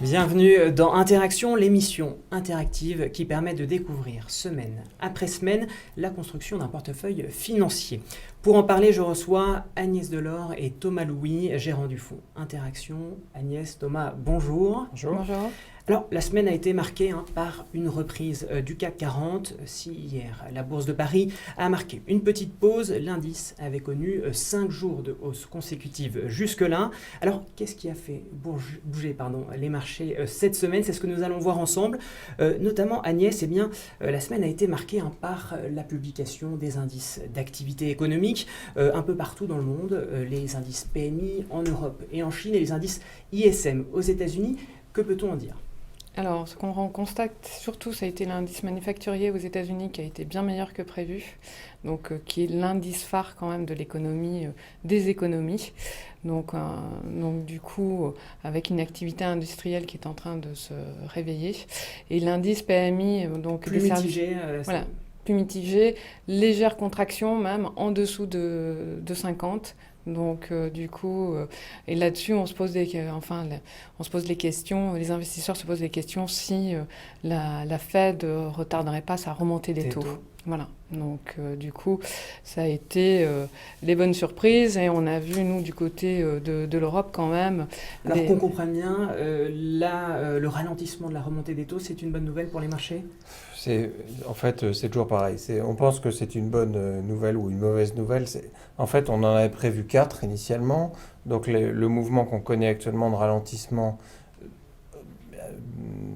Bienvenue dans Interaction, l'émission interactive qui permet de découvrir semaine après semaine la construction d'un portefeuille financier. Pour en parler, je reçois Agnès Delors et Thomas Louis, gérants du fonds Interaction. Agnès, Thomas, bonjour. Bonjour. Bonjour. Alors, la semaine a été marquée par une reprise du CAC 40. Si hier, la Bourse de Paris a marqué une petite pause, l'indice avait connu 5 jours de hausse consécutive jusque-là. Alors, qu'est-ce qui a fait bouger les marchés cette semaine? C'est ce que nous allons voir ensemble. Notamment, Agnès, la semaine a été marquée par la publication des indices d'activité économique un peu partout dans le monde. Les indices PMI en Europe et en Chine et les indices ISM aux États-Unis. Que peut-on en dire ? Alors, ce qu'on constate surtout, ça a été l'indice manufacturier aux États-Unis qui a été bien meilleur que prévu, donc qui est l'indice phare quand même de l'économie, des économies. Donc du coup, avec une activité industrielle qui est en train de se réveiller. Et l'indice PMI, donc plus mitigé. Voilà, plus mitigé, légère contraction même en dessous de 50. Donc du coup, et là-dessus, on se pose les questions, les investisseurs se posent les questions si la Fed retarderait pas sa remontée des taux. Voilà. Donc du coup, ça a été les bonnes surprises et on a vu, nous, du côté de l'Europe quand même. Alors qu'on comprenne bien, le ralentissement de la remontée des taux, c'est une bonne nouvelle pour les marchés ? En fait, c'est toujours pareil. On pense que c'est une bonne nouvelle ou une mauvaise nouvelle. En fait, on en avait prévu 4 initialement. Donc le mouvement qu'on connaît actuellement de ralentissement,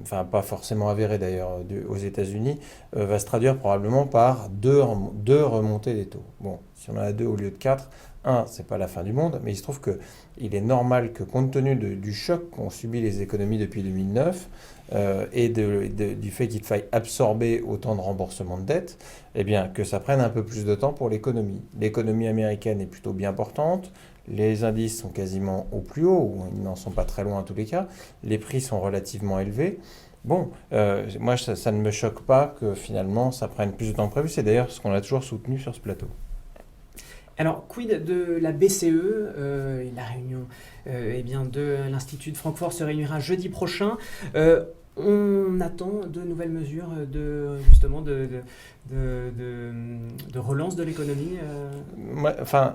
pas forcément avéré d'ailleurs aux États-Unis, va se traduire probablement par deux remontées des taux. Bon, si on en a 2 au lieu de 4, c'est pas la fin du monde, mais il se trouve qu'il est normal que compte tenu du choc qu'ont subi les économies depuis 2009 et du fait qu'il faille absorber autant de remboursement de dettes, que ça prenne un peu plus de temps pour l'économie. L'économie américaine est plutôt bien portante. Les indices sont quasiment au plus haut, ou ils n'en sont pas très loin en tous les cas. Les prix sont relativement élevés. Bon, moi, ça ne me choque pas que finalement, ça prenne plus de temps que prévu. C'est d'ailleurs ce qu'on a toujours soutenu sur ce plateau. Alors, quid de la BCE la réunion de l'Institut de Francfort se réunira jeudi prochain. On attend de nouvelles mesures de relance de l'économie.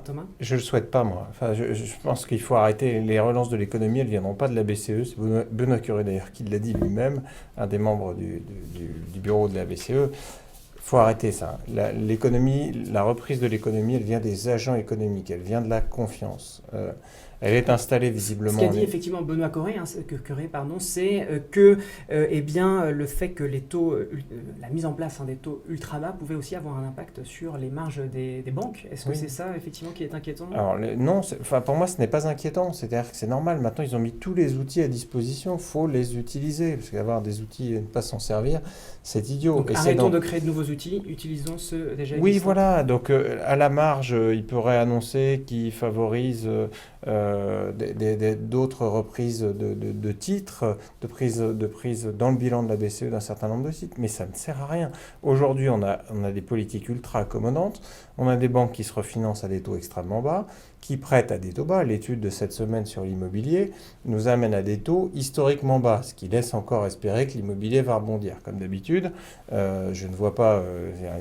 Thomas ? Je le souhaite pas, moi. Je pense qu'il faut arrêter. Les relances de l'économie, elles ne viendront pas de la BCE. C'est Benoît Cœuré d'ailleurs qui l'a dit lui-même, un des membres du bureau de la BCE. Il faut arrêter ça. La reprise de l'économie, elle vient des agents économiques, elle vient de la confiance. Elle est installée visiblement. Ce qu'a dit effectivement Benoît Cœuré, c'est que le fait que les taux, la mise en place des taux ultra bas pouvait aussi avoir un impact sur les marges des banques. Est-ce que c'est ça effectivement qui est inquiétant ? Alors non, pour moi ce n'est pas inquiétant. C'est-à-dire que c'est normal. Maintenant ils ont mis tous les outils à disposition. Il faut les utiliser parce qu'avoir des outils et ne pas s'en servir, c'est idiot. Donc arrêtons de créer de nouveaux outils, utilisons ceux déjà existants. Oui, voilà. Donc à la marge, il pourrait annoncer qu'il favorise d'autres reprises de titres, de prise dans le bilan de la BCE d'un certain nombre de titres, mais ça ne sert à rien. Aujourd'hui, on a des politiques ultra accommodantes, on a des banques qui se refinancent à des taux extrêmement bas, qui prêtent à des taux bas. L'étude de cette semaine sur l'immobilier nous amène à des taux historiquement bas, ce qui laisse encore espérer que l'immobilier va rebondir. Comme d'habitude, je ne vois pas,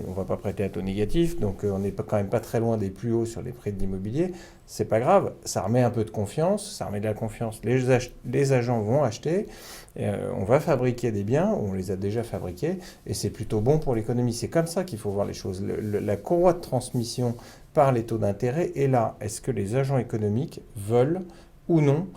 on ne va pas prêter à taux négatif, donc on n'est quand même pas très loin des plus hauts sur les prix de l'immobilier. C'est pas grave, ça remet un peu de confiance, ça remet de la confiance. Les agents vont acheter, on va fabriquer des biens, on les a déjà fabriqués, et c'est plutôt bon pour l'économie. C'est comme ça qu'il faut voir les choses. La courroie de transmission par les taux d'intérêt est là. Est-ce que les agents économiques veulent ou non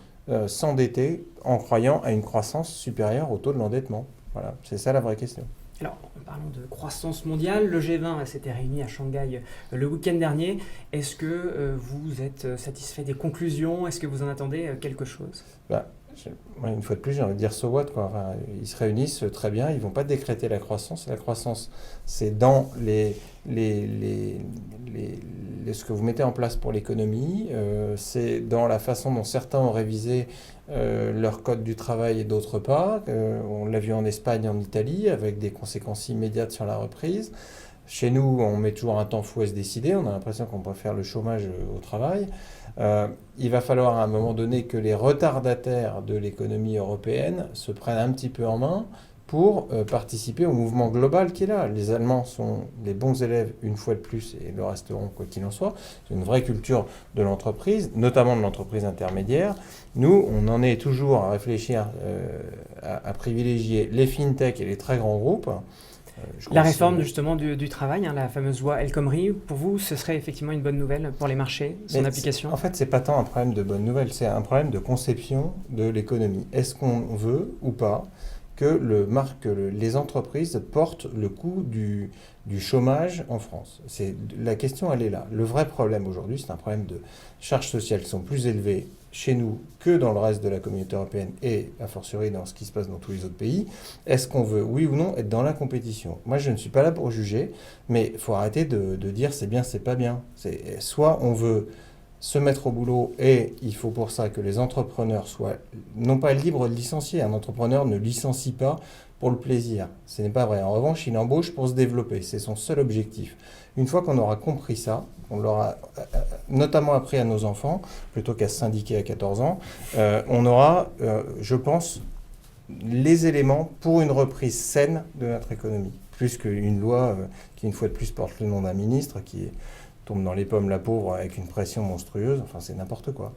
s'endetter en croyant à une croissance supérieure au taux de l'endettement ? Voilà, c'est ça la vraie question. Alors, en parlant de croissance mondiale, le G20 s'était réuni à Shanghai le week-end dernier. Est-ce que vous êtes satisfait des conclusions ? Est-ce que vous en attendez quelque chose ? Une fois de plus, j'ai envie de dire so what, quoi. Enfin, ils se réunissent très bien, ils ne vont pas décréter la croissance. La croissance, c'est dans ce que vous mettez en place pour l'économie, c'est dans la façon dont certains ont révisé leur code du travail et d'autres pas. On l'a vu en Espagne, en Italie, avec des conséquences immédiates sur la reprise. Chez nous, on met toujours un temps fou à se décider. On a l'impression qu'on préfère le chômage au travail. Il va falloir à un moment donné que les retardataires de l'économie européenne se prennent un petit peu en main pour participer au mouvement global qui est là. Les Allemands sont les bons élèves une fois de plus et le resteront quoi qu'il en soit. C'est une vraie culture de l'entreprise, notamment de l'entreprise intermédiaire. Nous, on en est toujours à réfléchir à privilégier les fintech et les très grands groupes. La réforme justement du travail, la fameuse loi El Khomri, pour vous, ce serait effectivement une bonne nouvelle pour les marchés, son application? En fait, ce n'est pas tant un problème de bonne nouvelle, c'est un problème de conception de l'économie. Est-ce qu'on veut ou pas que les entreprises portent le coût du chômage en France? La question, elle est là. Le vrai problème aujourd'hui, c'est un problème de charges sociales qui sont plus élevées chez nous que dans le reste de la communauté européenne et a fortiori dans ce qui se passe dans tous les autres pays. Est-ce qu'on veut, oui ou non, être dans la compétition? Moi, je ne suis pas là pour juger, mais il faut arrêter de dire c'est bien, c'est pas bien. Soit on veut se mettre au boulot et il faut pour ça que les entrepreneurs soient non pas libres de licencier. Un entrepreneur ne licencie pas pour le plaisir. Ce n'est pas vrai. En revanche, il embauche pour se développer. C'est son seul objectif. Une fois qu'on aura compris ça, on l'aura notamment appris à nos enfants, plutôt qu'à se syndiquer à 14 ans, on aura, je pense, les éléments pour une reprise saine de notre économie. Plus qu'une loi qui, une fois de plus, porte le nom d'un ministre qui tombe dans les pommes la pauvre avec une pression monstrueuse. Enfin, c'est n'importe quoi.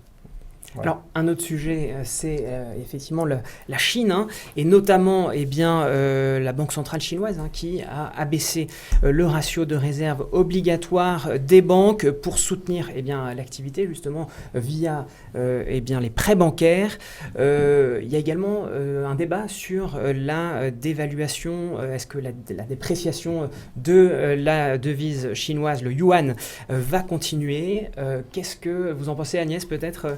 Voilà. Alors, un autre sujet, c'est effectivement la Chine, et notamment la Banque centrale chinoise qui a abaissé le ratio de réserve obligatoire des banques pour soutenir l'activité justement via les prêts bancaires. Il y a également un débat sur la dévaluation. Est-ce que la dépréciation de la devise chinoise, le yuan, va continuer? Qu'est-ce que vous en pensez, Agnès, peut-être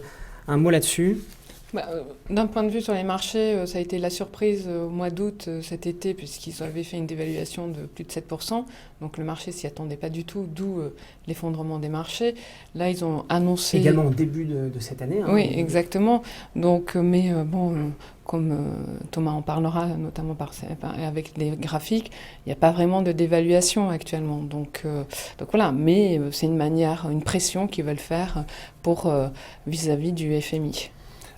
un mot là-dessus? D'un point de vue sur les marchés, ça a été la surprise au mois d'août cet été, puisqu'ils avaient fait une dévaluation de plus de 7%. Donc le marché s'y attendait pas du tout, d'où l'effondrement des marchés. Là, ils ont annoncé... Également au début de cette année. Oui, exactement. Donc, comme Thomas en parlera, notamment avec les graphiques, il n'y a pas vraiment de dévaluation actuellement. Donc voilà, mais c'est une pression qu'ils veulent faire pour vis-à-vis du FMI.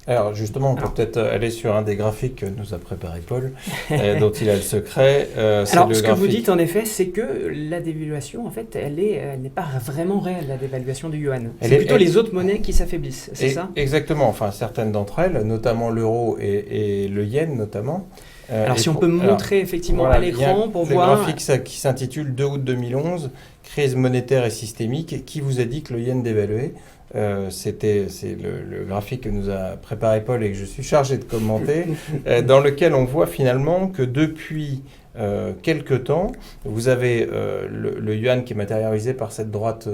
Alors justement, on peut peut-être aller sur un des graphiques que nous a préparé Paul, dont il a le secret. Alors ce que vous dites en effet, c'est que la dévaluation, en fait, elle n'est pas vraiment réelle, la dévaluation du yuan. C'est plutôt les autres monnaies qui s'affaiblissent, c'est ça? Exactement, enfin certaines d'entre elles, notamment l'euro et le yen notamment. Alors si on peut montrer effectivement à l'écran pour voir... Le graphique qui s'intitule 2 août 2011, crise monétaire et systémique, qui vous a dit que le yen dévaluait? C'est le graphique que nous a préparé Paul et que je suis chargé de commenter, dans lequel on voit finalement que depuis quelque temps, vous avez le yuan qui est matérialisé par cette droite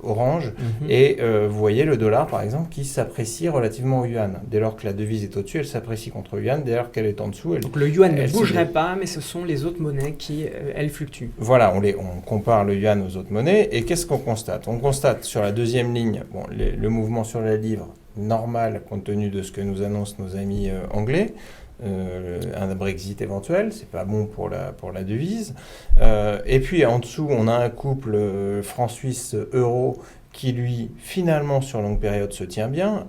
orange, et vous voyez le dollar par exemple qui s'apprécie relativement au yuan. Dès lors que la devise est au-dessus, elle s'apprécie contre le yuan. Dès lors qu'elle est en dessous, donc le yuan ne bougerait pas, mais ce sont les autres monnaies qui, elles, fluctuent. Voilà, on compare le yuan aux autres monnaies, et qu'est-ce qu'on constate? On constate sur la deuxième ligne, le mouvement sur la livre, normal compte tenu de ce que nous annoncent nos amis anglais. Un Brexit éventuel, c'est pas bon pour la devise. Et puis en dessous, on a un couple franc-suisse-euro qui, lui, finalement, sur longue période, se tient bien,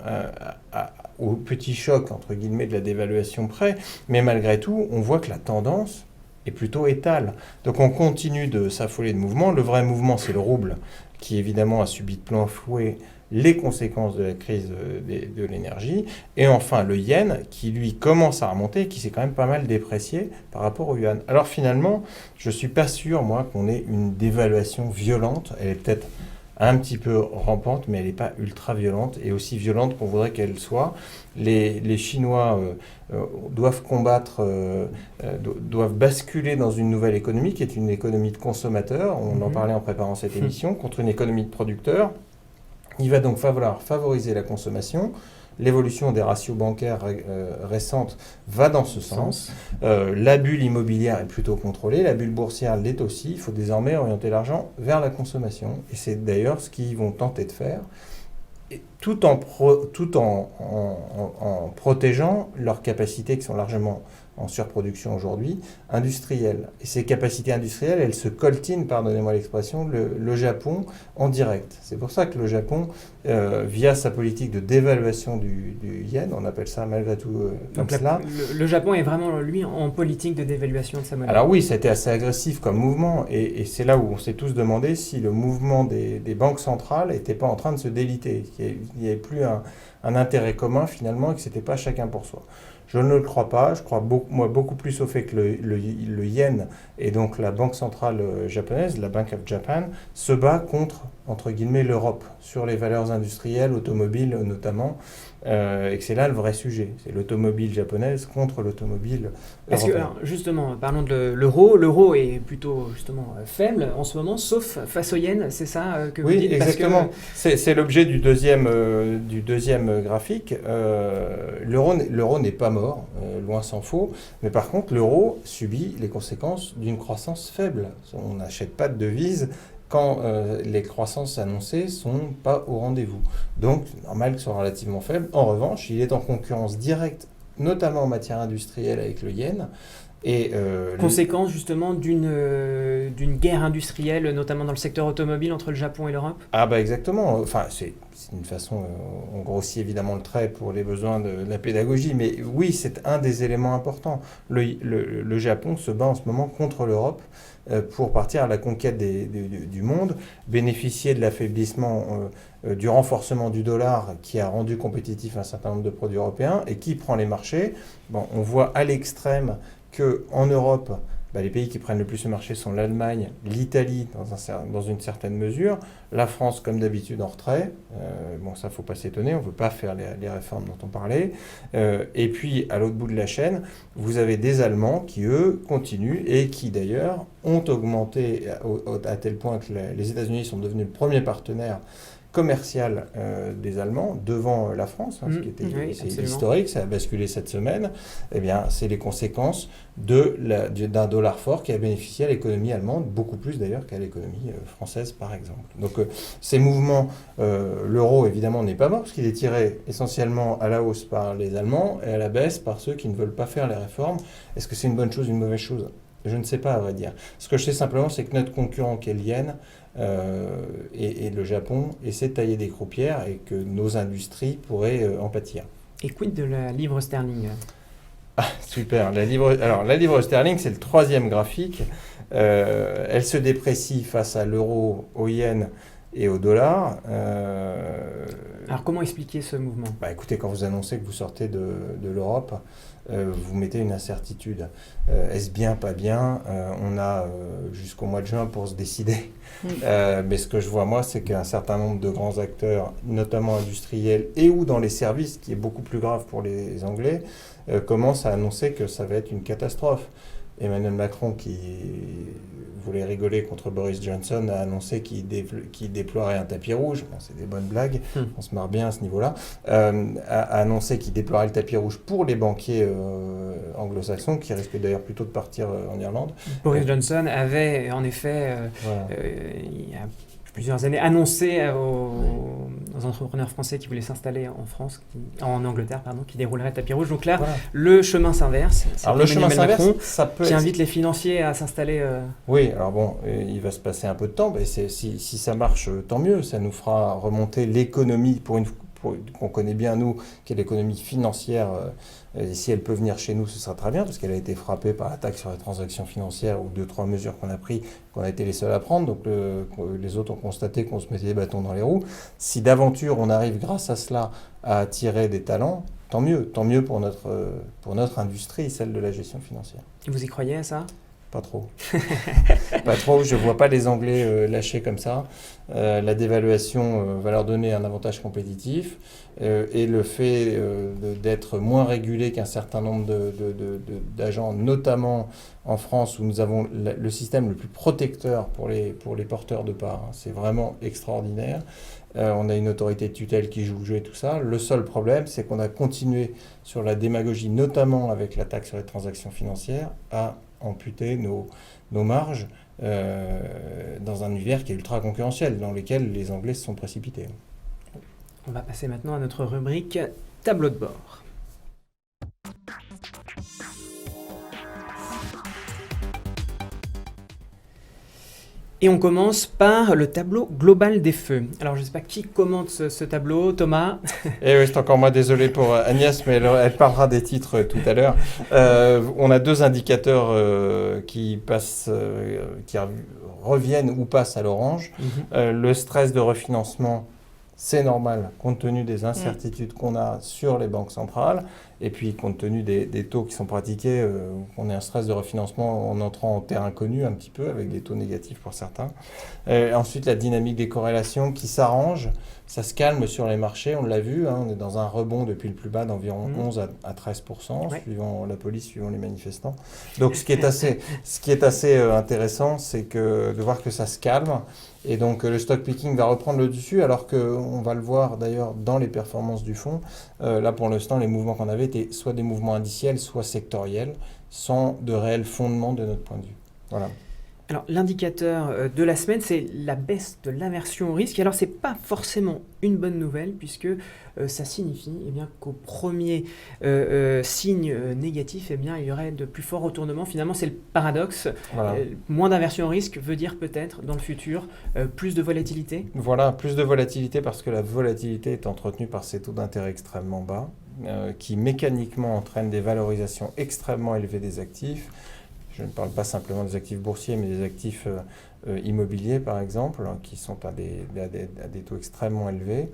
au petit choc, entre guillemets, de la dévaluation près. Mais malgré tout, on voit que la tendance est plutôt étale. Donc on continue de s'affoler de mouvement. Le vrai mouvement, c'est le rouble, qui évidemment a subi de plein fouet les conséquences de la crise de l'énergie, et enfin le yen qui lui commence à remonter, qui s'est quand même pas mal déprécié par rapport au yuan. Alors finalement, je suis pas sûr, moi, qu'on ait une dévaluation violente. Elle est peut-être un petit peu rampante, mais elle n'est pas ultra violente, et aussi violente qu'on voudrait qu'elle soit. Les Chinois doivent doivent basculer dans une nouvelle économie, qui est une économie de consommateurs, on en parlait en préparant cette émission, contre une économie de producteurs. Il va donc falloir favoriser la consommation. L'évolution des ratios bancaires récentes va dans ce sens. La bulle immobilière est plutôt contrôlée, la bulle boursière l'est aussi. Il faut désormais orienter l'argent vers la consommation. Et c'est d'ailleurs ce qu'ils vont tenter de faire, tout en protégeant leurs capacités qui sont largement en surproduction aujourd'hui, industrielle. Et ces capacités industrielles, elles se coltinent, pardonnez-moi l'expression, le Japon en direct. C'est pour ça que le Japon, via sa politique de dévaluation du yen, on appelle ça malgré tout comme cela. Le Japon est vraiment, lui, en politique de dévaluation de sa monnaie. Alors oui, ça a été assez agressif comme mouvement, et c'est là où on s'est tous demandé si le mouvement des banques centrales n'était pas en train de se déliter, qu'il n'y avait plus un intérêt commun finalement, et que ce n'était pas chacun pour soi. Je ne le crois pas. Je crois beaucoup plus au fait que le yen et donc la banque centrale japonaise, la Bank of Japan, se bat contre, entre guillemets, l'Europe sur les valeurs industrielles, automobiles notamment, et que c'est là le vrai sujet. C'est l'automobile japonaise contre l'automobile Parce européenne. que, alors, justement, parlons de l'euro. L'euro est plutôt justement faible en ce moment, sauf face au yen, c'est ça que vous dites? Oui, exactement. C'est l'objet du deuxième graphique. L'euro n'est pas mort, loin s'en faut. Mais par contre, l'euro subit les conséquences d'une croissance faible. On n'achète pas de devises quand les croissances annoncées ne sont pas au rendez-vous. Donc, c'est normal que ce soit relativement faible. En revanche, il est en concurrence directe, notamment en matière industrielle avec le yen. Et conséquence justement d'une guerre industrielle, notamment dans le secteur automobile, entre le Japon et l'Europe? Ah bah exactement, enfin c'est une façon, on grossit évidemment le trait pour les besoins de la pédagogie, mais oui, c'est un des éléments importants. Le Japon se bat en ce moment contre l'Europe pour partir à la conquête du monde, bénéficier de l'affaiblissement, du renforcement du dollar qui a rendu compétitif un certain nombre de produits européens et qui prend les marchés. Bon, on voit à l'extrême qu'en Europe, les pays qui prennent le plus le marché sont l'Allemagne, l'Italie dans une certaine mesure, la France comme d'habitude en retrait. Bon, ça, il ne faut pas s'étonner, on ne veut pas faire les réformes dont on parlait. Et puis, à l'autre bout de la chaîne, vous avez des Allemands qui, eux, continuent et qui, d'ailleurs, ont augmenté à tel point que les États-Unis sont devenus le premier partenaire commercial des Allemands devant la France, ce qui était historique, ça a basculé cette semaine. Eh bien, c'est les conséquences d'un dollar fort qui a bénéficié à l'économie allemande, beaucoup plus d'ailleurs qu'à l'économie française, par exemple. Donc, ces mouvements, l'euro, évidemment, n'est pas mort, parce qu'il est tiré essentiellement à la hausse par les Allemands et à la baisse par ceux qui ne veulent pas faire les réformes. Est-ce que c'est une bonne chose ou une mauvaise chose ? Je ne sais pas, à vrai dire. Ce que je sais simplement, c'est que notre concurrent, qui est le yen, et le Japon essaie de tailler des croupières et que nos industries pourraient en pâtir. Et quid de la livre sterling? Ah, super. La livre sterling, c'est le troisième graphique. Elle se déprécie face à l'euro, au yen et au dollar. Alors comment expliquer ce mouvement? Écoutez, quand vous annoncez que vous sortez de l'Europe, vous mettez une incertitude. Est-ce bien, pas bien? On a jusqu'au mois de juin pour se décider. Mais ce que je vois, moi, c'est qu'un certain nombre de grands acteurs, notamment industriels et ou dans les services, qui est beaucoup plus grave pour les Anglais, commencent à annoncer que ça va être une catastrophe. Emmanuel Macron, qui voulait rigoler contre Boris Johnson, a annoncé qu'il déploierait un tapis rouge. Bon, c'est des bonnes blagues, on se marre bien à ce niveau-là. A annoncé qu'il déploierait le tapis rouge pour les banquiers anglo-saxons, qui risquaient d'ailleurs plutôt de partir en Irlande. Boris Johnson avait en effet, il y a plusieurs années, annoncé aux entrepreneurs français qui voulaient s'installer en Angleterre, qui dérouleraient le tapis rouge. Donc là, le chemin s'inverse. Alors le chemin s'inverse, ça peut qui invite les financiers à s'installer. Oui, alors bon, il va se passer un peu de temps, mais si ça marche, tant mieux. Ça nous fera remonter l'économie qu'on connaît bien, nous, qui est l'économie financière. Et si elle peut venir chez nous, ce sera très bien, parce qu'elle a été frappée par la taxe sur les transactions financières ou 2-3 mesures qu'on a prises, qu'on a été les seuls à prendre. Donc les autres ont constaté qu'on se mettait des bâtons dans les roues. Si d'aventure on arrive grâce à cela à attirer des talents, tant mieux pour notre industrie, celle de la gestion financière. Vous y croyez à ça? Pas trop. Pas trop, je ne vois pas les Anglais lâcher comme ça. La dévaluation va leur donner un avantage compétitif et le fait d'être moins régulé qu'un certain nombre d'agents, notamment en France où nous avons le système le plus protecteur pour les porteurs de parts. C'est vraiment extraordinaire. On a une autorité de tutelle qui joue le jeu et tout ça. Le seul problème, c'est qu'on a continué sur la démagogie, notamment avec la taxe sur les transactions financières, à amputer nos marges dans un univers qui est ultra concurrentiel, dans lequel les Anglais se sont précipités. On va passer maintenant à notre rubrique tableau de bord. Et on commence par le tableau global des feux. Alors je ne sais pas qui commente ce tableau, Thomas. Et oui, c'est encore moi, désolé pour Agnès, mais elle parlera des titres tout à l'heure. On a deux indicateurs qui reviennent ou passent à l'orange. Le stress de refinancement, c'est normal, compte tenu des incertitudes qu'on a sur les banques centrales, et puis compte tenu des taux qui sont pratiqués, on a un stress de refinancement en entrant en terre inconnue un petit peu, avec des taux négatifs pour certains. Ensuite, la dynamique des corrélations qui s'arrange, ça se calme sur les marchés, on l'a vu, on est dans un rebond depuis le plus bas d'environ 11 à 13%, suivant la police, suivant les manifestants. Donc ce qui est assez intéressant, c'est de voir que ça se calme. Et donc le stock picking va reprendre le dessus, alors qu'on va le voir d'ailleurs dans les performances du fonds. Là pour l'instant, les mouvements qu'on avait étaient soit des mouvements indiciels, soit sectoriels, sans de réel fondement de notre point de vue. Voilà. Alors l'indicateur de la semaine, c'est la baisse de l'aversion au risque. Alors c'est pas forcément une bonne nouvelle, puisque ça signifie qu'au premier signe négatif, il y aurait de plus forts retournements. Finalement, c'est le paradoxe. Voilà. Moins d'aversion au risque veut dire peut-être, dans le futur, plus de volatilité. Voilà, plus de volatilité, parce que la volatilité est entretenue par ces taux d'intérêt extrêmement bas, qui mécaniquement entraînent des valorisations extrêmement élevées des actifs. Je ne parle pas simplement des actifs boursiers, mais des actifs immobiliers, par exemple, qui sont à des taux extrêmement élevés,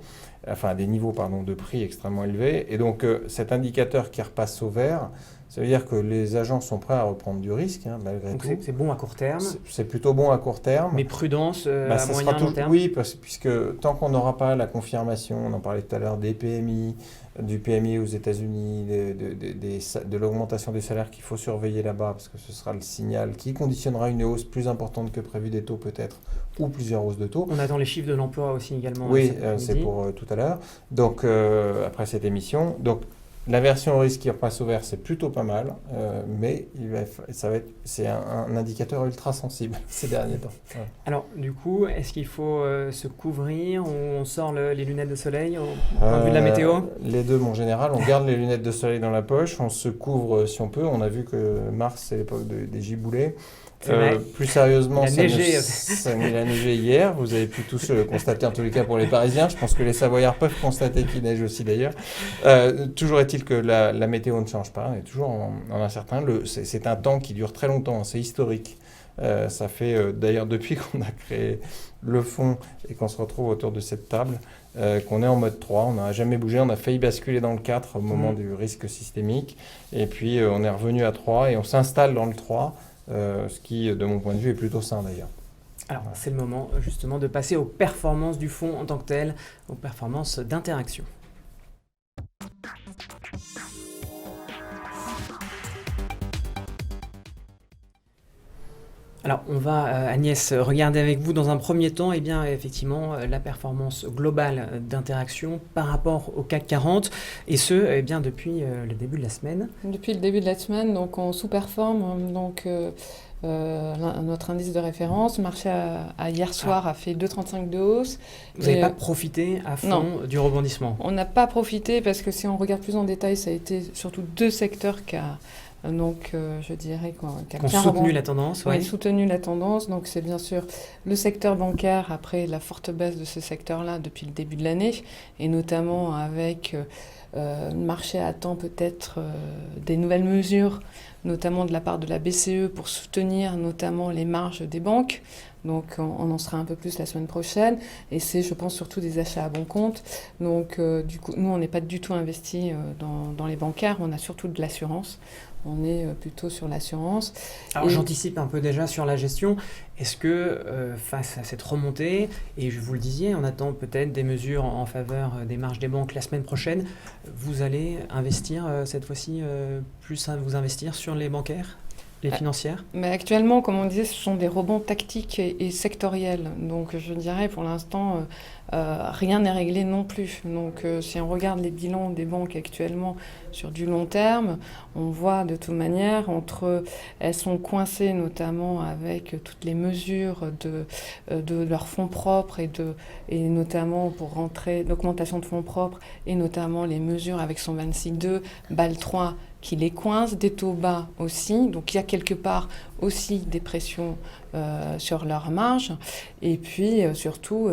enfin à des niveaux de prix extrêmement élevés. Et donc cet indicateur qui repasse au vert, ça veut dire que les agents sont prêts à reprendre du risque, malgré donc tout. C'est bon à court terme. C'est plutôt bon à court terme. Mais prudence à moyen long terme. Oui, puisque tant qu'on n'aura pas la confirmation, on en parlait tout à l'heure, des PMI, du PMI aux États-Unis, de l'augmentation des salaires qu'il faut surveiller là-bas, parce que ce sera le signal qui conditionnera une hausse plus importante que prévu des taux peut-être, ou plusieurs hausses de taux. On attend les chiffres de l'emploi aussi également. Oui, c'est pour tout à l'heure. Donc après cette émission, donc l'aversion au risque qui repasse au vert, c'est plutôt pas mal, mais c'est un indicateur ultra sensible ces derniers temps. Ouais. Alors, du coup, est-ce qu'il faut se couvrir ou on sort les lunettes de soleil au point de vue de la météo? Les deux, mon général. On garde les lunettes de soleil dans la poche, on se couvre si on peut. On a vu que mars, c'est l'époque des giboulées. Plus sérieusement, il a neigé hier. Vous avez pu tous le constater, en tous les cas pour les Parisiens. Je pense que les Savoyards peuvent constater qu'il neige aussi d'ailleurs. Toujours est-il que la météo ne change pas. On est toujours en incertain. C'est un temps qui dure très longtemps. C'est historique. Ça fait d'ailleurs depuis qu'on a créé le fonds et qu'on se retrouve autour de cette table qu'on est en mode 3. On n'a jamais bougé. On a failli basculer dans le 4 au moment du risque systémique. Et puis on est revenu à 3 et on s'installe dans le 3. Ce qui, de mon point de vue, est plutôt sain d'ailleurs. Alors, c'est le moment justement de passer aux performances du fonds en tant que tel, aux performances d'interaction. Alors, on va, Agnès, regarder avec vous dans un premier temps, effectivement, la performance globale d'interaction par rapport au CAC 40, et ce, depuis le début de la semaine. Depuis le début de la semaine, donc on sous-performe, notre indice de référence. Le marché hier soir a fait 2,35 de hausse. Vous n'avez pas profité à fond du rebondissement? On n'a pas profité, parce que si on regarde plus en détail, ça a été surtout deux secteurs qui je dirais qu'on soutenu la tendance. Oui, soutenu la tendance. Donc c'est bien sûr le secteur bancaire, après la forte baisse de ce secteur-là depuis le début de l'année, et notamment avec le marché attend peut-être des nouvelles mesures, notamment de la part de la BCE, pour soutenir notamment les marges des banques. Donc on en sera un peu plus la semaine prochaine, et c'est, je pense, surtout des achats à bon compte. Donc du coup, nous, on n'est pas du tout investis dans les bancaires, on a surtout de l'assurance. on est plutôt sur l'assurance. Alors j'anticipe un peu déjà sur la gestion. Est-ce que face à cette remontée, et je vous le disais, on attend peut-être des mesures en faveur des marges des banques la semaine prochaine, vous allez investir cette fois-ci plus vous investir sur les bancaires, les financières? Mais actuellement, comme on disait, ce sont des rebonds tactiques et sectoriels. Donc je dirais pour l'instant, rien n'est réglé non plus. Donc si on regarde les bilans des banques actuellement sur du long terme, on voit de toute manière, elles sont coincées notamment avec toutes les mesures de leurs fonds propres et notamment pour rentrer l'augmentation de fonds propres et notamment les mesures avec son 26.2, BAL 3 qui les coince, des taux bas aussi. Donc il y a quelque part aussi des pressions sur leurs marges. Et puis surtout,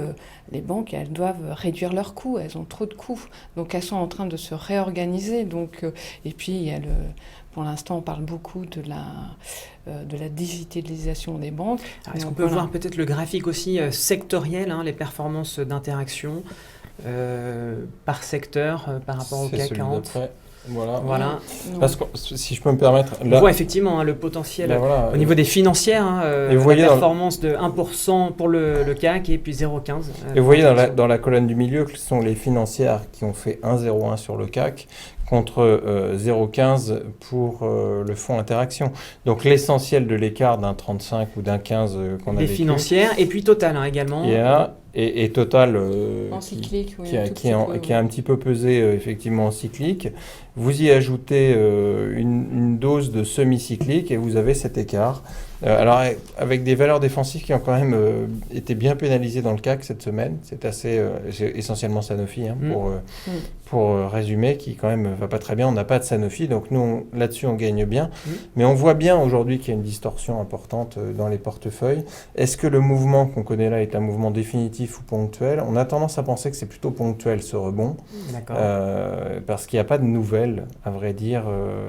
les banques, elles doivent réduire leurs coûts. Elles ont trop de coûts. Donc elles sont en train de se réorganiser. Donc, et puis il y a pour l'instant, on parle beaucoup de la digitalisation des banques. Alors, est-ce qu'on peut voir peut-être le graphique aussi sectoriel, les performances d'interaction par secteur par rapport au CAC 40? Voilà. Parce que, si je peux me permettre... On voit effectivement le potentiel au niveau des financières, et vous voyez la performance de 1% pour le CAC et puis 0,15. Et vous voyez dans la colonne du milieu que ce sont les financières qui ont fait 1,01 sur le CAC contre 0,15 pour le fonds Interaction. Donc l'essentiel de l'écart d'un 35 ou d'un 15 qu'on a vécu. Les financières et puis Total également. Et Total en cyclique, qui a un petit peu pesé effectivement en cyclique. Vous y ajoutez une dose de semi-cyclique et vous avez cet écart. Alors avec des valeurs défensives qui ont quand même été bien pénalisées dans le CAC cette semaine. C'est essentiellement Sanofi pour résumer, qui quand même va pas très bien. On n'a pas de Sanofi, donc nous là-dessus on gagne bien. Mais on voit bien aujourd'hui qu'il y a une distorsion importante dans les portefeuilles. Est-ce que le mouvement qu'on connaît là est un mouvement définitif ou ponctuel? On a tendance à penser que c'est plutôt ponctuel ce rebond, parce qu'il n'y a pas de nouvelles, à vrai dire,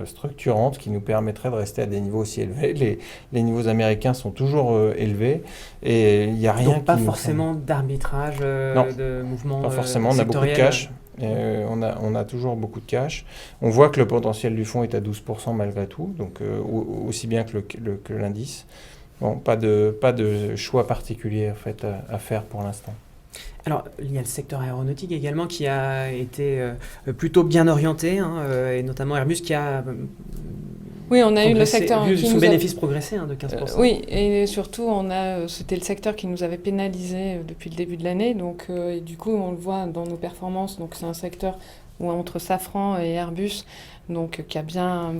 structurantes qui nous permettraient de rester à des niveaux aussi élevés. Les niveaux américains sont toujours élevés et il n'y a rien. Donc pas forcément d'arbitrage de mouvement. Pas forcément. On a beaucoup de cash. On a toujours beaucoup de cash. On voit que le potentiel du fonds est à 12% malgré tout, donc aussi bien que l'indice. Bon, pas de choix particulier en fait, à faire pour l'instant. Alors, il y a le secteur aéronautique également qui a été plutôt bien orienté, et notamment Airbus qui a oui, on a eu le secteur vu son bénéfice progressé de 15%. Oui, et surtout, c'était le secteur qui nous avait pénalisé depuis le début de l'année. Donc, et du coup, on le voit dans nos performances. Donc, c'est un secteur où entre Safran et Airbus, donc qui a bien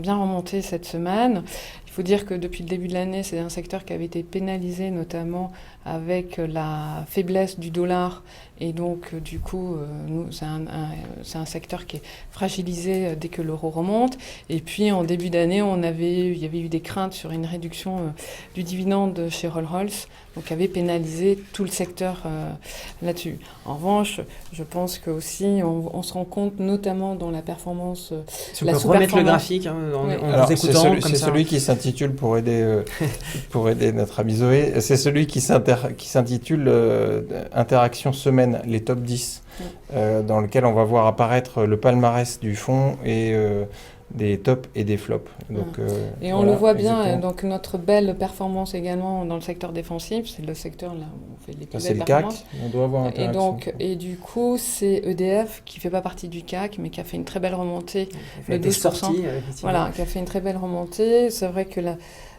remonté cette semaine. Il faut dire que depuis le début de l'année, c'est un secteur qui avait été pénalisé, notamment avec la faiblesse du dollar. Et donc, du coup, c'est un secteur qui est fragilisé dès que l'euro remonte. Et puis, en début d'année, il y avait eu des craintes sur une réduction du dividende chez Rolls-Royce, donc qui avait pénalisé tout le secteur là-dessus. En revanche, je pense qu'aussi, on se rend compte, notamment dans la performance... Si on peut remettre le graphique en vous écoutant. C'est celui qui s'intitule, pour aider notre ami Zoé, c'est celui qui s'intitule Interaction semaine, les top 10, dans lequel on va voir apparaître le palmarès du fonds et des tops et des flops. Donc, et on le voit bien, donc notre belle performance également dans le secteur défensif, c'est le secteur là où on fait les plus belles performances. C'est le CAC, on doit avoir Interaction. Et du coup, c'est EDF qui ne fait pas partie du CAC, mais qui a fait une très belle remontée de 12%. Voilà, qui a fait une très belle remontée. C'est vrai que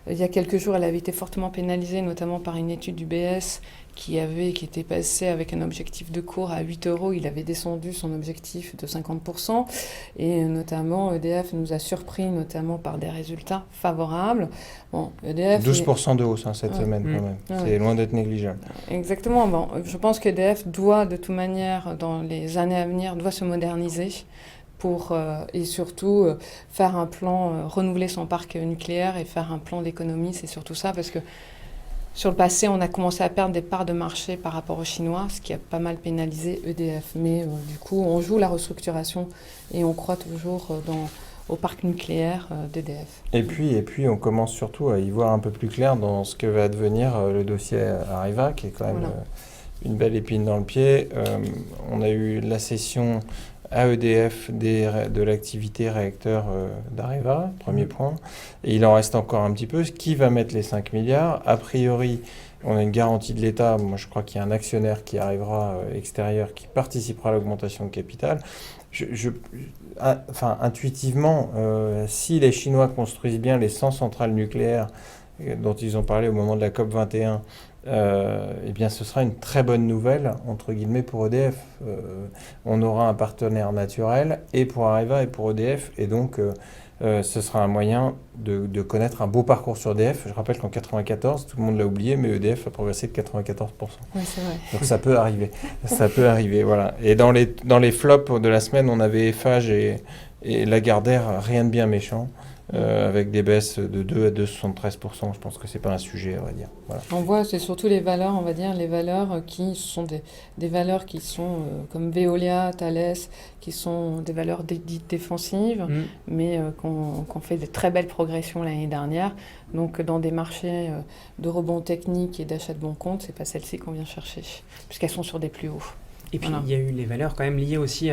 il y a quelques jours, elle avait été fortement pénalisée, notamment par une étude du BS qui était passé avec un objectif de cours à 8 €. Il avait descendu son objectif de 50%. Et notamment, EDF nous a surpris, notamment par des résultats favorables. Bon, EDF 12% de hausse cette semaine, quand même. C'est loin d'être négligeable. Exactement. Bon, je pense qu'EDF doit, de toute manière, dans les années à venir, doit se moderniser et surtout faire un plan, renouveler son parc nucléaire et faire un plan d'économie. C'est surtout ça, parce que sur le passé, on a commencé à perdre des parts de marché par rapport aux Chinois, ce qui a pas mal pénalisé EDF. Mais du coup, on joue la restructuration et on croit toujours au parc nucléaire d'EDF. Et puis, on commence surtout à y voir un peu plus clair dans ce que va devenir le dossier Areva, qui est quand même une belle épine dans le pied. On a eu la cession à EDF de l'activité réacteur d'Areva, premier point. Et il en reste encore un petit peu. Qui va mettre les 5 milliards? A priori, on a une garantie de l'État. Moi, je crois qu'il y a un actionnaire qui arrivera extérieur, qui participera à l'augmentation de capital. Intuitivement, si les Chinois construisent bien les 100 centrales nucléaires dont ils ont parlé au moment de la COP 21, eh bien, ce sera une très bonne nouvelle, entre guillemets, pour EDF. On aura un partenaire naturel, et pour Areva et pour EDF, et donc ce sera un moyen de connaître un beau parcours sur EDF. Je rappelle qu'en 1994, tout le monde l'a oublié, mais EDF a progressé de 94%. Oui, c'est vrai. Donc ça peut arriver. Ça peut arriver, voilà. Et dans les flops de la semaine, on avait Eiffage et Lagardère, rien de bien méchant. Avec des baisses de 2 à 2,73%. Je pense que c'est pas un sujet, on va dire. Voilà. On voit, c'est surtout les valeurs, on va dire, les valeurs qui sont des valeurs qui sont comme Veolia, Thales, qui sont des valeurs dites défensives, mais qu'on fait de très belles progressions l'année dernière. Donc dans des marchés de rebond technique et d'achat de bons comptes, c'est pas celles-ci qu'on vient chercher, puisqu'elles sont sur des plus hauts. Et puis, il y a eu les valeurs quand même liées aussi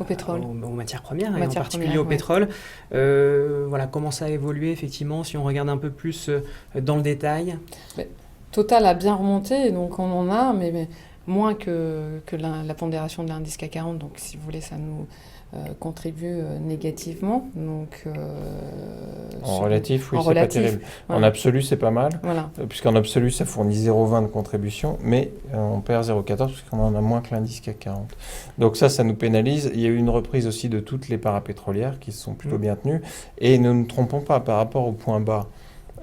au pétrole, aux matières premières, et en particulier au pétrole. Voilà, comment ça a évolué, effectivement, si on regarde un peu plus dans le détail. Total a bien remonté, donc on en a, mais moins que la pondération de l'indice CAC 40. Donc, si vous voulez, ça nous contribue négativement. Donc, en relatif, oui, en c'est relatif, pas terrible. Voilà. En absolu, c'est pas mal, voilà. Puisqu'en absolu, ça fournit 0,20 de contribution, mais on perd 0,14 puisqu'on en a moins que l'indice CAC 40. Donc ça nous pénalise. Il y a eu une reprise aussi de toutes les parapétrolières qui se sont plutôt bien tenues. Et ne nous trompons pas, par rapport au point bas,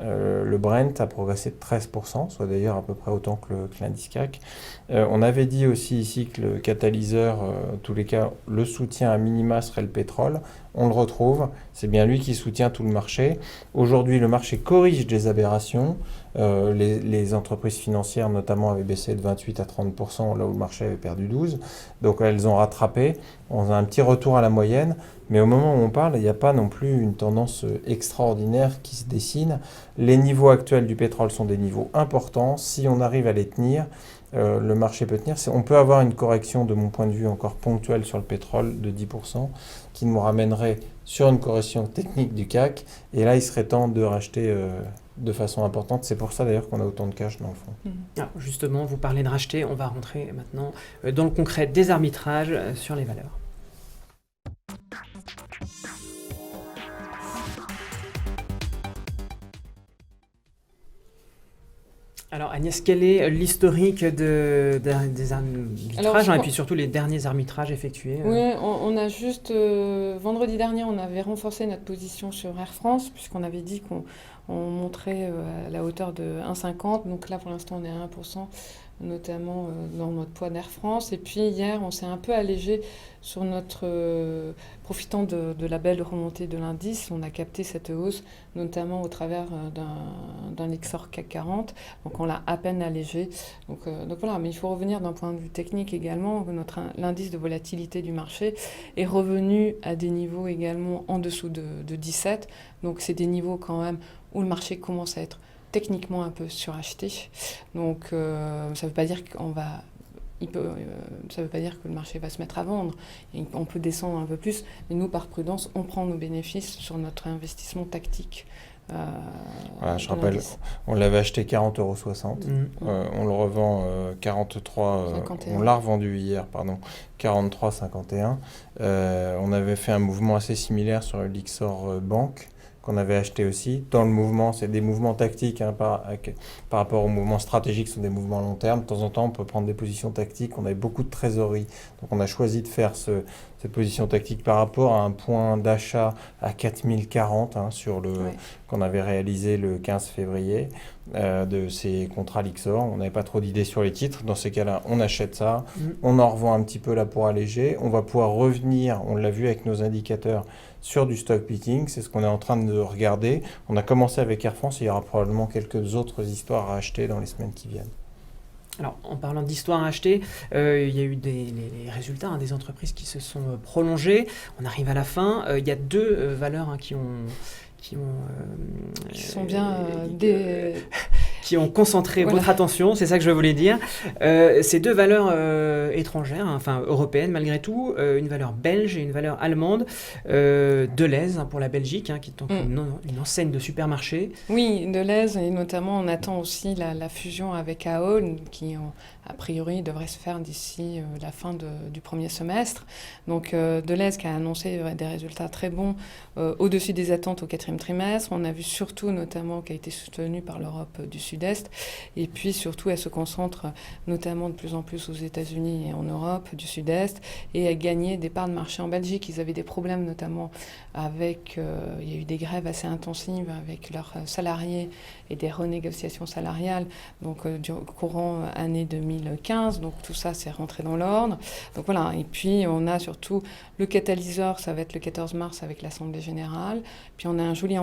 le Brent a progressé de 13%, soit d'ailleurs à peu près autant que l'indice CAC. On avait dit aussi ici que le catalyseur, en tous les cas, le soutien à minima serait le pétrole. On le retrouve, c'est bien lui qui soutient tout le marché. Aujourd'hui, le marché corrige des aberrations. Les entreprises financières, notamment, avaient baissé de 28 à 30%, là où le marché avait perdu 12%. Donc elles ont rattrapé. On a un petit retour à la moyenne. Mais au moment où on parle, il n'y a pas non plus une tendance extraordinaire qui se dessine. Les niveaux actuels du pétrole sont des niveaux importants. Si on arrive à les tenir, le marché peut tenir. On peut avoir une correction, de mon point de vue, encore ponctuelle sur le pétrole de 10%, qui nous ramènerait sur une correction technique du CAC. Et là, il serait temps de racheter de façon importante. C'est pour ça d'ailleurs qu'on a autant de cash dans le fond. Alors justement, vous parlez de racheter. On va rentrer maintenant dans le concret des arbitrages sur les valeurs. Alors Agnès, quel est l'historique des arbitrages et puis surtout les derniers arbitrages effectués Oui, on a juste, vendredi dernier, on avait renforcé notre position sur Air France, puisqu'on avait dit qu'on montrait à la hauteur de 1,50. Donc là, pour l'instant, on est à 1%, notamment dans notre poids d'Air France. Et puis hier, on s'est un peu allégé sur notre... profitant de la belle remontée de l'indice, on a capté cette hausse, notamment au travers d'un Exor CAC 40. Donc on l'a à peine allégé. Donc voilà, mais il faut revenir d'un point de vue technique également. L'indice de volatilité du marché est revenu à des niveaux également en dessous de 17. Donc c'est des niveaux quand même où le marché commence à être techniquement un peu suracheté. Donc ça ne veut pas dire qu'on va... ça ne veut pas dire que le marché va se mettre à vendre. On peut descendre un peu plus, mais nous, par prudence, on prend nos bénéfices sur notre investissement tactique. Voilà, je rappelle, on l'avait acheté 40,60 €. On le revend 43. On l'a revendu hier, pardon, 43,51 €. On avait fait un mouvement assez similaire sur le Lixor Bank, qu'on avait acheté aussi. Dans le mouvement, c'est des mouvements tactiques par rapport aux mouvements stratégiques, ce sont des mouvements long terme. De temps en temps, on peut prendre des positions tactiques. On avait beaucoup de trésorerie, donc on a choisi de faire cette position tactique par rapport à un point d'achat à 4040 qu'on avait réalisé le 15 février de ces contrats Lixor. On n'avait pas trop d'idées sur les titres. Dans ces cas-là, on achète ça. On en revend un petit peu là pour alléger. On va pouvoir revenir, on l'a vu avec nos indicateurs, sur du stock picking. C'est ce qu'on est en train de regarder. On a commencé avec Air France. Il y aura probablement quelques autres histoires à acheter dans les semaines qui viennent. Alors, en parlant d'histoire à acheter, il y a eu les résultats des entreprises qui se sont prolongés. On arrive à la fin. Il y a deux valeurs qui sont bien qui ont concentré votre attention, c'est ça que je voulais dire. Ces deux valeurs étrangères, enfin européennes malgré tout, une valeur belge et une valeur allemande, Delhaize pour la Belgique, qui est donc une enseigne de supermarché. Oui, Delhaize, et notamment on attend aussi la fusion avec Ahold, qui a priori devrait se faire d'ici la fin du premier semestre. Donc Delhaize qui a annoncé des résultats très bons, au-dessus des attentes au 4e trimestre. On a vu surtout notamment qu'elle a été soutenue par l'Europe du Sud-Est. Et puis surtout, elle se concentre notamment de plus en plus aux États-Unis et en Europe du Sud-Est. Et elle gagnait des parts de marché en Belgique. Ils avaient des problèmes notamment avec... il y a eu des grèves assez intensives avec leurs salariés et des renégociations salariales donc, du courant année 2015. Donc tout ça, c'est rentré dans l'ordre. Donc voilà. Et puis on a surtout le catalyseur, ça va être le 14 mars avec l'Assemblée générale. Puis on a un joli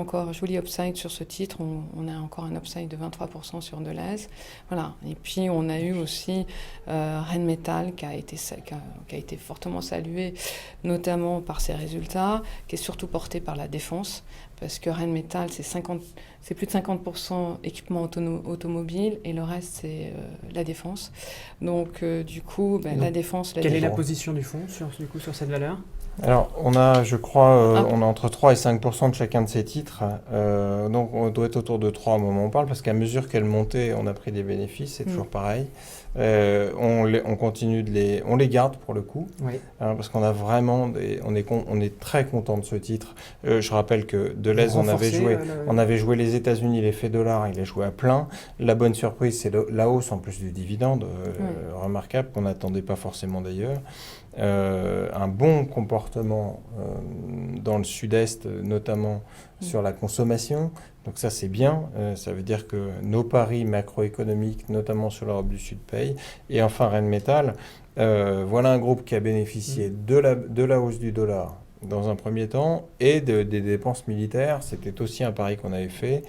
upside sur ce titre. On a encore un upside de 23% sur Delhaize. Voilà. Et puis on a eu aussi Rheinmetall qui a été fortement salué, notamment par ses résultats, qui est surtout porté par la défense, parce que Rheinmetall, c'est plus de 50% équipement automobile et le reste, c'est la défense. Donc, du coup, la défense... Quelle est la position du fonds sur cette valeur ? Alors, on a, je crois, on a entre 3 et 5% de chacun de ces titres. Donc, on doit être autour de 3 au moment où on parle, parce qu'à mesure qu'elle montait, on a pris des bénéfices, c'est toujours pareil. On continue on les garde pour le coup, parce qu'on a vraiment, on est très content de ce titre. Je rappelle que Delhaize, on avait joué les États-Unis, l'effet dollar, il a joué à plein. La bonne surprise, c'est la hausse en plus du dividende, remarquable, qu'on n'attendait pas forcément d'ailleurs. Un bon comportement dans le sud-est, notamment sur la consommation. Donc ça, c'est bien. Ça veut dire que nos paris macroéconomiques, notamment sur l'Europe du Sud, payent. Et enfin, Rheinmetall, voilà un groupe qui a bénéficié de la hausse du dollar dans un premier temps et des dépenses militaires. C'était aussi un pari qu'on avait fait.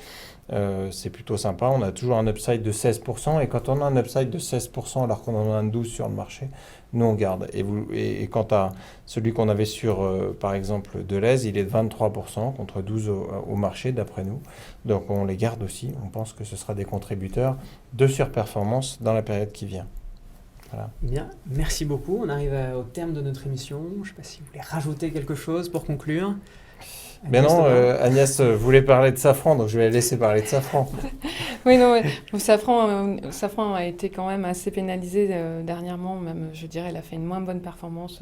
C'est plutôt sympa. On a toujours un upside de 16%. Et quand on a un upside de 16% alors qu'on en a un 12% sur le marché, nous on garde. Et quant à celui qu'on avait sur, par exemple, Delhaize, il est de 23% contre 12% au marché d'après nous. Donc on les garde aussi. On pense que ce sera des contributeurs de surperformance dans la période qui vient. Voilà. Bien, merci beaucoup. On arrive au terme de notre émission. Je ne sais pas si vous voulez rajouter quelque chose pour conclure. Ben non, Agnès voulait parler de Safran, donc je vais la laisser parler de Safran. Oui, non, Safran a été quand même assez pénalisé dernièrement, même je dirais, elle a fait une moins bonne performance,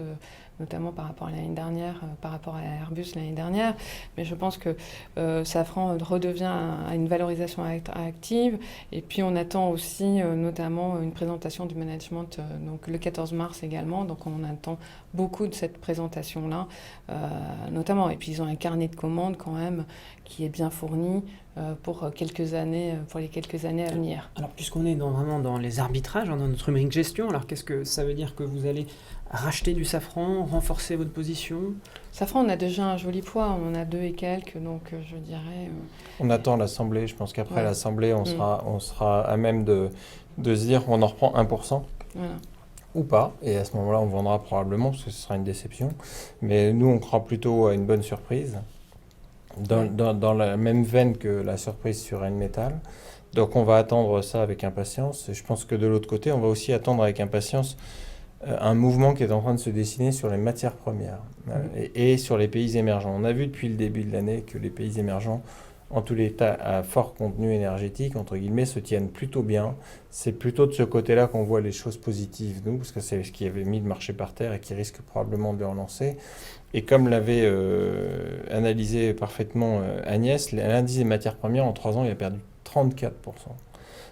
notamment par rapport à l'année dernière, par rapport à Airbus l'année dernière. Mais je pense que Safran redevient à une valorisation active. Et puis on attend aussi notamment une présentation du management, donc le 14 mars également. Donc on attend beaucoup de cette présentation-là, notamment. Et puis ils ont un carnet de commandes quand même qui est bien fourni pour les quelques années à venir. Alors puisqu'on est vraiment dans les arbitrages, dans notre rubrique gestion, alors qu'est-ce que ça veut dire que vous allez racheter du Safran, renforcer votre position ? Safran, on a déjà un joli poids, on a 2 et quelques, donc je dirais... On attend l'Assemblée, je pense qu'après l'Assemblée, on sera à même de se dire qu'on en reprend 1%. Voilà. Ou pas, et à ce moment-là, on vendra probablement, parce que ce sera une déception. Mais nous, on croit plutôt à une bonne surprise, dans la même veine que la surprise sur Rheinmetall. Donc on va attendre ça avec impatience. Et je pense que de l'autre côté, on va aussi attendre avec impatience un mouvement qui est en train de se dessiner sur les matières premières et sur les pays émergents. On a vu depuis le début de l'année que les pays émergents, en tous les cas à fort contenu énergétique, entre guillemets, se tiennent plutôt bien. C'est plutôt de ce côté-là qu'on voit les choses positives, nous, parce que c'est ce qui avait mis le marché par terre et qui risque probablement de le relancer. Et comme l'avait analysé parfaitement Agnès, l'indice des matières premières, en 3 ans, il a perdu 34%.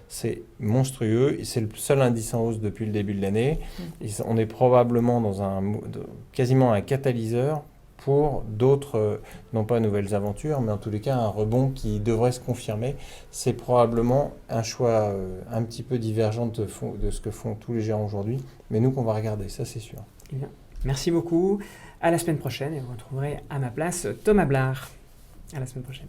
C'est monstrueux, et c'est le seul indice en hausse depuis le début de l'année. Et on est probablement dans quasiment un catalyseur pour d'autres, non pas nouvelles aventures, mais en tous les cas un rebond qui devrait se confirmer. C'est probablement un choix un petit peu divergent de ce que font tous les gérants aujourd'hui, mais nous qu'on va regarder, ça c'est sûr. Bien. Merci beaucoup, à la semaine prochaine, et vous retrouverez à ma place Thomas Blard. À la semaine prochaine.